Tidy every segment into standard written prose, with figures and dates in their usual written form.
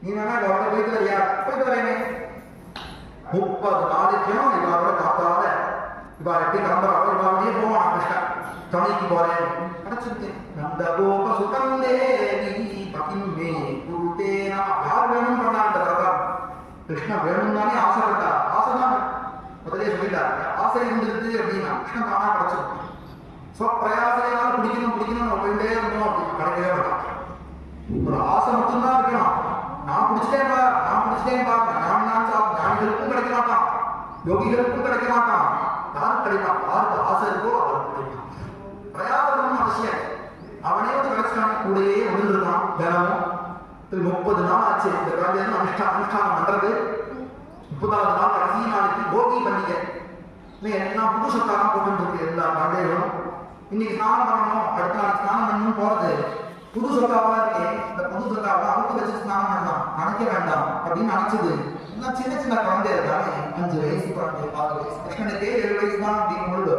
நீ வேணா அவரோட போயிட்டு வரியா? போயிட்டு வரேனே. 30 நாளைக்கும் இவரோட காப்பாத இவா எப்படி கிளம்புறாரோ இவாவே போவான் கிருஷ்ணன். துணைக்கு போறேன் கிடைச்சிருக்கேன். நந்த கோப சுகம் தேவி பகிமே குருதேனா. யார் வேணும் பண்ணாங்க கதா? கிருஷ்ணன் வேணும்னாலே ஆசைப்பட்டா. ஆசைதான் முதலே சொல்லிட்டார். ஆசை இருந்துருது அப்படின்னா கிருஷ்ணன் தானா கிடைச்சிடும். பிரயாசையால் பிடிக்கணும் போயிட்டே இருந்தோம் அப்படின்னு கிடைக்கவே மாட்டான். ஒரு ஆசை மட்டும்தான் இருக்கணும். நான் பிடிச்சிட்டேன்பா ஞானிகளுக்கும் கிடைக்க மாட்டான், யோகிகளுக்கும் கிடைக்க மாட்டான். யாருக்கு கிடைப்பான்? யாருக்கு ஆசை இருக்கோ அவருக்கு கிடைப்பான். பிரயாசம் அவசியம். அவனே வந்து கிடைச்சிட்டான். கூடயே விழுந்துருக்கான். தினமும் 30 நாள் ஆச்சு இந்த குழந்தைய அனுஷ்டானம் பண்றது. 30வது நாள் கடைசி நாளைக்கு போகி பண்டிகை. எல்லாம் புது சொத்தாலாம் போட்டு இருக்கு எல்லா குழந்தைகளும். இன்னைக்கு ஸ்நானம் பண்ணணும், அடுத்த நாளைக்கு ஸ்நானம் பண்ணணும் போறது. புது சொத்தாவா இருக்கே, இந்த புது சொத்தாவை அவுத்து வச்சு ஸ்நானம் பண்ணலாம், நினைக்க வேண்டாம் அப்படின்னு நினைச்சது. எல்லாம் சின்ன சின்ன குழந்தை இருக்காங்க. 5 வயசு குழந்தை, 6 வயசு. கிருஷ்ணனுக்கே 7 வயசு தான் அப்படின்னு பொழுது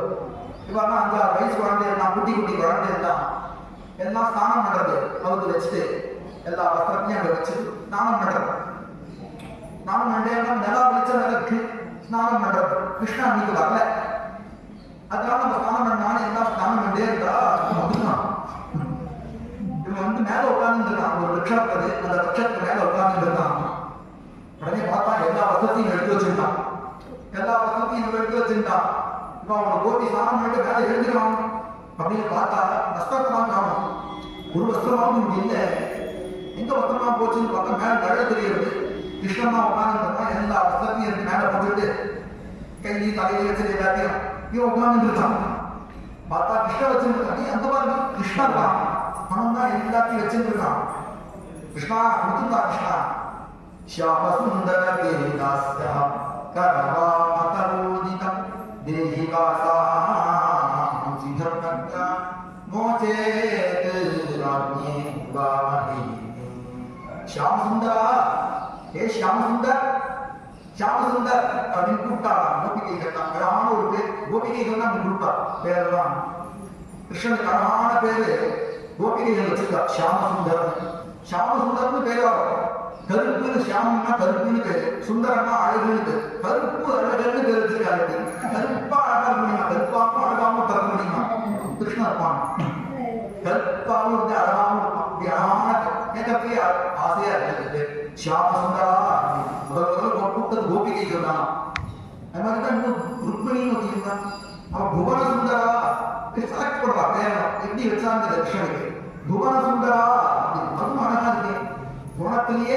இவெல்லாம் 5-6 வயசு குழந்தை இருந்தான். குட்டி குழந்தை இருந்தான். எல்லாம் ஸ்நானம் பண்றது அவுத்து வச்சுட்டு எல்லா வஸ்திரத்தையும் அங்க வச்சுட்டு ஸ்நானம் பண்றது. ஸ்நானம் பண்ணே நிலா வெளிச்சம் இருக்கு. ஸ்நானம் பண்றது கிருஷ்ணா அன்னைக்கு வரல. அதனால நம்ம ஸ்நானம் பண்ணாலும் எல்லாம் ஸ்நானம் பண்ணே இருக்கா அப்படின்னா இவன் வந்து மேல உட்கார்ந்துருக்கான். ஒரு விரக்ஷம் இருக்குது, அந்த விரக்ஷத்துக்கு மேல உட்கார்ந்துருக்கான். உடனே பார்த்தா எல்லா வசத்தையும் எடுத்து வச்சிருந்தான். இப்போ அவனை கோபி ஸ்நானம் பண்ணிட்டு மேல எழுந்துருவான் அப்படின்னு பார்த்தா வஸ்திரத்தான் காணும். ஒரு வஸ்திரமாவும் இல்லை. எங்க வஸ்திரமா போச்சுன்னு பார்த்தா மேல நட தெரியுது. கிருஷ்ணமா உட்கார்ந்துருக்கான். எல்லா வஸ்திரத்தையும் எடுத்து மேல போட்டுட்டு கையை தலையை வச்சு எல்லாத்தையும் இவன் உட்கார்ந்து இருக்கான். பார்த்தா கிருஷ்ண வச்சிருக்கான். அந்த மாதிரி கிருஷ்ணா இருக்கான். அவன் தான் எல்லாத்தையும் வச்சிருக்கான். கிருஷ்ணா கொடுத்துருக்கா. கிருஷ்ணா ஷியாம சுந்தர தேவிதாஸ்யா கரவாமதரோதிதம் தேஹிகாசாம் சிதர்மக்யா மோசேத் ராஜ்ஞே வாமஹி. ஷியாம சுந்தரா, ஏ ஷியாம சுந்தர் அப்படின்னு கூப்பிட்டாங்க. கோபிகைகள் தான் அழகான ஒரு பேர். கோபிகைகள் தான் கொடுப்பா பேரெல்லாம். கிருஷ்ணனுக்கு அழகான பேரு கோபிகைகள் வச்சிருக்கா. ஷியாமசுந்தர்னு பேர் வரும். கருப்புன்னு ஷியாமன்னா கருப்புன்னு பேரு, சுந்தரம்னா அழகுன்னு பேரு. கருப்பு அழகுன்னு பேர் வச்சிருக்காரு. கருப்பா அழகா முடியுமா? கருப்பாவும் அழகாவும் பிறக்க முடியுமா? கிருஷ்ணன் இருப்பான். கருப்பாவும் இருந்து அழகாவும் இருப்பான். இப்படி அழகான கேட்கறதுக்கே ஆசையா இருக்கு. ஷியாமசுந்தரா முதல்ல கூப்பிட்டது கோபிகைகள் தான். அது மாதிரி தான் இன்னும் ருக்மிணின்னு வச்சிருந்தான். அவன் புவன சுந்தரா செலக்ட் பண்றா பேர். எப்படி வச்சாங்க கிருஷ்ணனுக்கு புவன சுந்தரா. அதுவும் அழகா இருக்கு. குணத்திலேயே